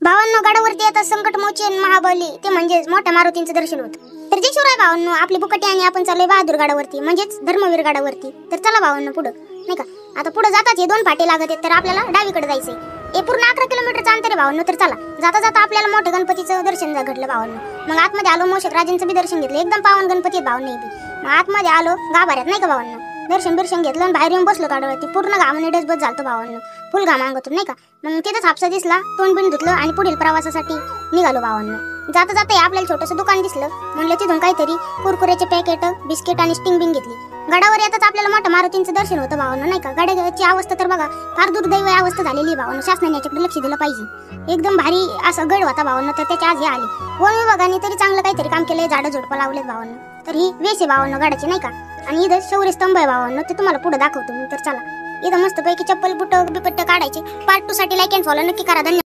भावांनो, गडावरती येतात संकटमोचन महाबली, ते म्हणजेच मोठ्या मारुतींचं दर्शन होतं. तर जे शिवराय भावांनो, आपली बुकटी आणि आपण चाललोय बहादूर गडावरती, म्हणजेच धर्मवीर गडावरती. तर चला भावांनो पुढं, नाही का. आता पुढे जाताच हे 2 फाटे लागत आहेत, तर आपल्याला डावीकडे जायचंय. हे पूर्ण 11 किलोमीटरचं अंतर आहे भावांनो. तर चला, जाता जाता आपल्याला मोठ्या गणपतीचं दर्शन घडलं भावांनो. मग आतमध्ये आलो, मोषक राजांचं बी दर्शन घेतलं. एकदम पावन गणपती आहेत भावांनो. मग आतमध्ये आलो गाभाऱ्यात, नाही का भावांनो. दर्शन बिर्शन घेतलं आणि बाहेर येऊन बसलो गडावरती. पूर्ण घामाने डसबस झालतो भावांनो, फुल घाम अंगातून, नाही का. मग तिथंच हापसा दिसला, तोंड बिंड धुतलं आणि पुढील प्रवासासाठी निघालो भावांनो. जाता जाता आपल्याला छोटंसं दुकान दिसलं. म्हणलं तिथून काहीतरी कुरकुऱ्याचे पॅकेट, बिस्किट आणि स्टिंग बिंग घेतली. गडावर येताच आपल्याला मोठ्या मारुतींचं दर्शन होतं भावांनो, नाही का. गडाची अवस्था तर बघा, फार दुर्दैवी अवस्था झालेली भावांनो. शासनाने याच्याकडे लक्ष दिलं पाहिजे. एकदम भारी असं गड होता भावांनो. तर त्याच्या आज हे आले वन विभागाने तरी चांगलं काहीतरी काम केलंय, झाडं झुडपं लावलेत भावांनो. तर ही वेस आहे भावांनो गडाची, नाही का. आणि इथं शौर्य स्तंभ आहे भावांनो, ते तुम्हाला पुढे दाखवतो मी. तर चला, इथं मस्त पैकी चप्पल बुट बिपट्ट काढायचे. पार्ट 2 साठी लाईक अँड फॉलो नक्की करा. धन्यवाद.